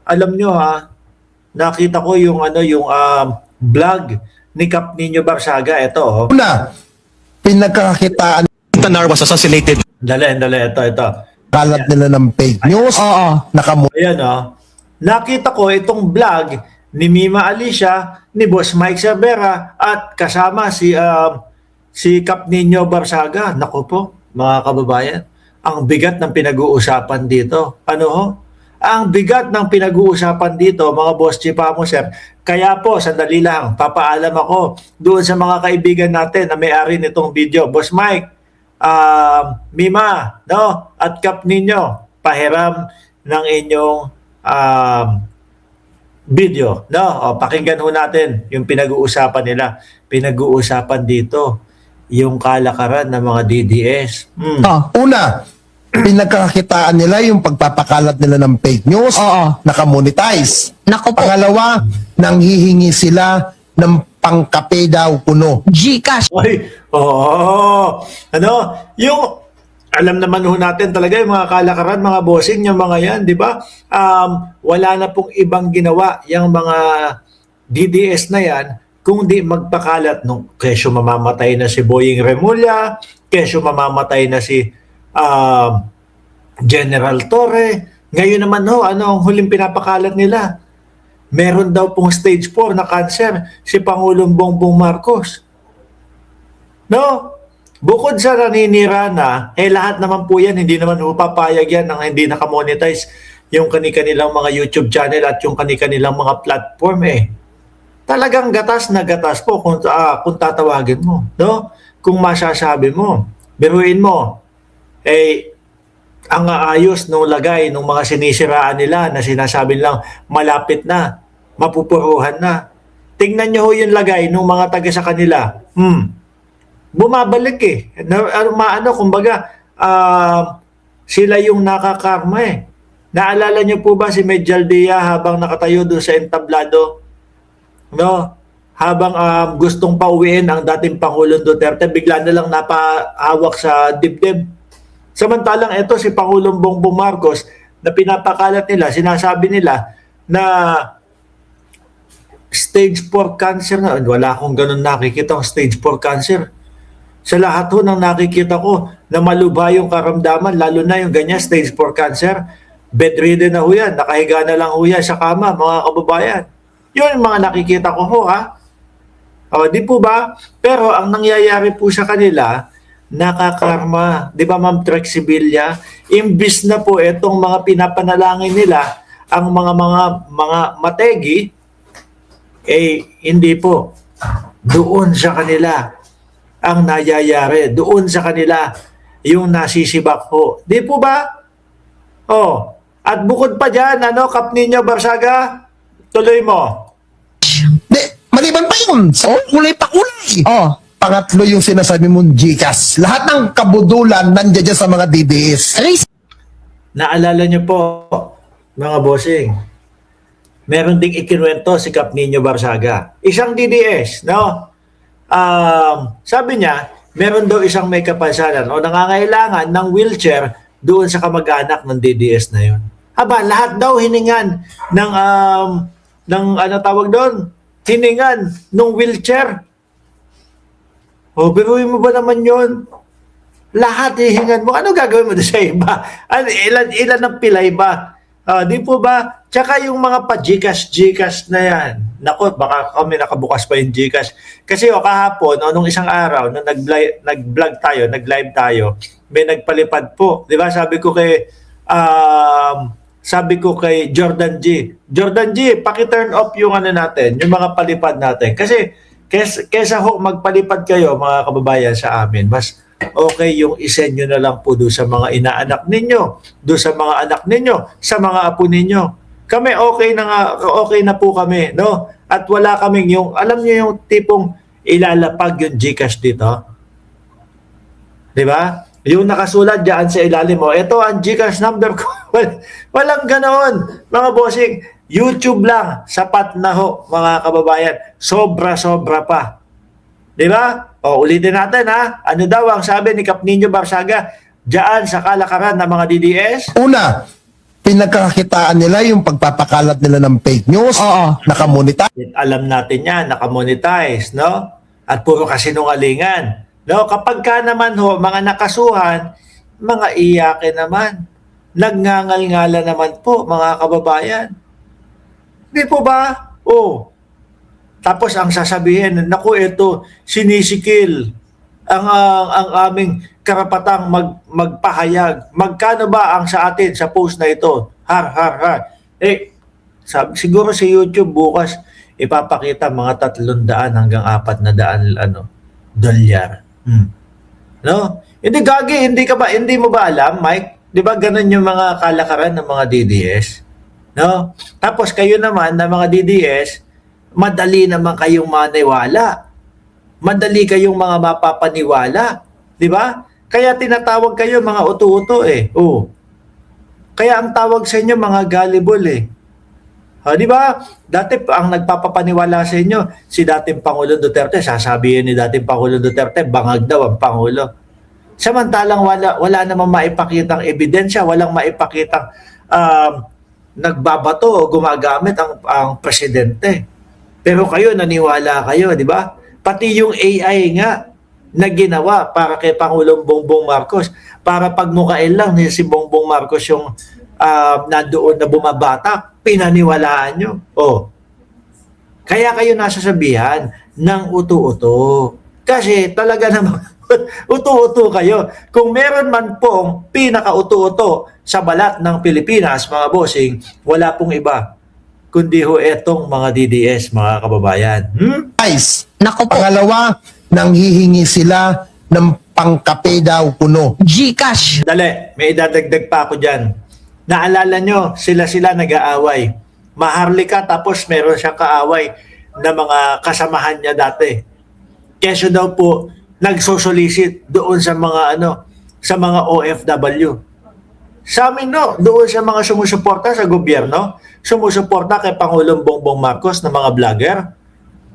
alam nyo ha, nakita ko yung vlog ni Kap Nino Barsaga. Ito oh. Una, pinagkakakitaan Tanar was assassinated. Dali, ito. kalat nila ng fake news. Oo. Ayan oh. Nakita ko itong vlog ni Mima Alicia, ni Boss Mike Cervera, at kasama si Kap Nino Barsaga. Naku po, mga kababayan, ang bigat ng pinag-uusapan dito. Ano ho? Ang bigat ng pinag-uusapan dito, mga Boss Chipamo Sir. Kaya po, sandali lang, papaalam ako doon sa mga kaibigan natin na may-ari nitong video. Boss Mike, Mima, no? At Kap Nino, pahiram ng inyong video, no? O, pakinggan ho natin yung pinag-uusapan nila. Pinag-uusapan dito yung kalakaran ng mga DDS. Una, pinagkakakitaan nila yung pagpapakalat nila ng fake news. Oo. Nakamonetize. Naku po. Pangalawa, nanghihingi sila ng pangkape daw kuno. Gcash. Oy, oo. Ano? Yung alam naman ho natin talaga yung mga kalakaran, mga bossing, yung mga yan, di ba? Wala na pong ibang ginawa yung mga DDS na yan kung di magpakalat nung kesyo mamamatay na si Boying Remulla, kesyo mamamatay na si General Torre. Ngayon naman ho, ano ang huling pinapakalat nila? Meron daw pong stage 4 na cancer si Pangulong Bongbong Marcos. No? Bukod sa naninira na, lahat naman po yan, hindi naman papayag yan ng hindi nakamonetize yung kanilang mga YouTube channel at yung kanilang mga platform Talagang gatas na gatas po kung tatawagin mo. No? Kung masasabi mo, biruin mo, ang aayos nung lagay nung mga sinisiraan nila na sinasabi lang malapit na, mapupuruhan na. Tingnan nyo ho yung lagay nung mga taga sa kanila. Bumabalik kumbaga, sila yung nakakarma Naalala nyo po ba si Medjal Dia habang nakatayo doon sa entablado? No? Habang gustong pauwiin ang dating Pangulong Duterte, bigla na lang napahawak sa dibdib. Samantalang ito si Pangulong Bongbong Marcos na pinapakalat nila, sinasabi nila na stage 4 cancer na. Wala akong ganun nakikita stage 4 cancer. Sa lahat ho ng nakikita ko na malubha yung karamdaman, lalo na yung ganyan, stage 4 cancer, bedridden na ho yan, nakahiga na lang ho yan sa kama, mga kababayan. Yun yung mga nakikita ko ho, ha? O, di po ba? Pero ang nangyayari po sa kanila, nakakarma. Di ba, Ma'am Trexibilla? Imbis na po itong mga pinapanalangin nila, ang mga mategi, hindi po. Doon sa kanila ang nayayari. Doon sa kanila yung nasisibak ho. Di po ba? Oh, at bukod pa dyan, Kap Nino Barsaga, tuloy mo. Di, maliban pa yun. Kulay pa kulay. Pangatlo yung sinasabi mong Gcash. Lahat ng kabudulan nandiyan dyan sa mga DDS. Naalala nyo po, mga bossing, meron ding ikinuwento si Kap Nino Barsaga. Isang DDS, no? Sabi niya, meron daw isang may kapansanan o nangangailangan ng wheelchair doon sa kamag-anak ng DDS na yun. Lahat daw hiningan ng tawag doon? Hiningan ng wheelchair. O, biruin mo ba naman yun? Lahat hihingan mo. Ano gagawin mo doon sa iba? Ilan ang pilay ba? Di po ba? Tsaka yung mga pa-Gcash na yan. Naku, baka kami nakabukas pa yung Gcash. Kasi kahapon, nung isang araw, nung nag-vlog tayo, nag-live tayo, may nagpalipad po. Di ba? Sabi ko kay Jordan G. Jordan G, paki-turn off yung natin, yung mga palipad natin. Kasi kesa magpalipad kayo, mga kababayan, sa amin, mas okay yung isend nyo na lang po doon sa mga inaanak ninyo, doon sa mga anak ninyo, sa mga apo ninyo. Kami okay na po kami, no? At wala kaming alam niyo yung tipong ilalapag yung Gcash dito. 'Di ba? Yung nakasulat diyan sa ilalim mo, ito ang Gcash number ko. Walang ganoon, mga bossing. YouTube lang, sapat na ho, mga kababayan. Sobra-sobra pa. 'Di ba? O, ulitin natin ha. Ano daw ang sabi ni Kap Nino Barsaga diyan sa kalakaran ng mga DDS? Una, pinagkakakitaan nila yung pagpapakalat nila ng fake news, Oo. nakamonetize, Alam natin yan, nakamonetize, no? At puro kasinungalingan. No? Kapag ka naman ho, mga nakasuhan, mga iyakin naman. Nagngangal-ngala naman po, mga kababayan. Di po ba? Oh. Tapos ang sasabihin, naku, ito, sinisikil ang aming karapatang magpahayag. Magkano ba ang sa atin sa post na ito? Har, har, har. Siguro sa YouTube bukas, ipapakita mga 300 hanggang 400 dolyar. No? Hindi gagi, hindi mo ba alam, Mike? 'Di ba ganun yung mga kalakaran ng mga DDS? No? Tapos kayo naman na mga DDS, madali naman kayong maniwala. Madali kayong mga mapapaniwala, 'di ba? Kaya tinatawag kayo mga uto-uto eh. Oh. Kaya ang tawag sa inyo mga gullible eh. Di ba? Dati ang nagpapapaniwala sa inyo, si dating Pangulong Duterte, sasabihin ni dating Pangulong Duterte, bangag daw ang Pangulo. Samantalang wala namang maipakitang ebidensya, walang maipakitang nagbabato o gumagamit ang presidente. Pero kayo, naniwala kayo, di ba? Pati yung AI nga na ginawa para kay Pangulong Bongbong Marcos, para pagmukain lang ni si Bongbong Marcos yung nandoon na bumabatak, pinaniwalaan nyo. Oh. Kaya kayo nasasabihan ng uto-uto. Kasi talaga namang uto-uto kayo. Kung meron man pong pinaka-uto-uto sa balat ng Pilipinas, mga bossing, wala pong iba. Kundi ho etong mga DDS, mga kababayan. Nako po. Pangalawa, nanghihingi sila ng pangkape daw puno. Gcash. Dali, may idadagdag pa ako dyan. Naalala nyo, sila nag-aaway. Maharlika tapos meron siyang kaaway na mga kasamahan niya dati. Keso daw po, nagsosolicit doon sa mga sa mga OFW. Sa amin doon sa mga sumusuporta sa gobyerno, sumusuporta kay Pangulong Bongbong Marcos na mga vlogger.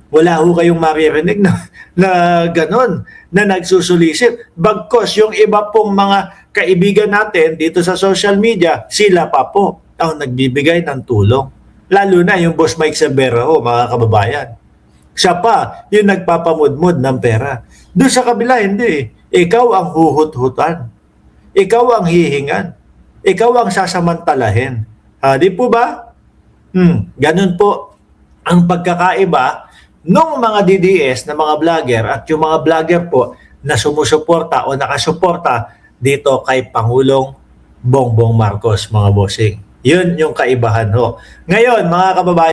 Wala ho kayong maririnig na ganon, na nagsusulisit. Bagkos yung iba pong mga kaibigan natin dito sa social media, sila pa po ang nagbibigay ng tulong. Lalo na yung Boss Mike Severo, mga kababayan. Siya pa yung nagpapamudmud ng pera. Doon sa kabila, hindi. Ikaw ang huhut-hutan. Ikaw ang hihingan. Ikaw ang sasamantalahin. Di po ba? Ganun po ang pagkakaiba nung mga DDS na mga vlogger at yung mga vlogger po na sumusuporta o nakasuporta dito kay Pangulong Bongbong Marcos, mga bossing. Yun yung kaibahan ho. Ngayon, mga kababayan,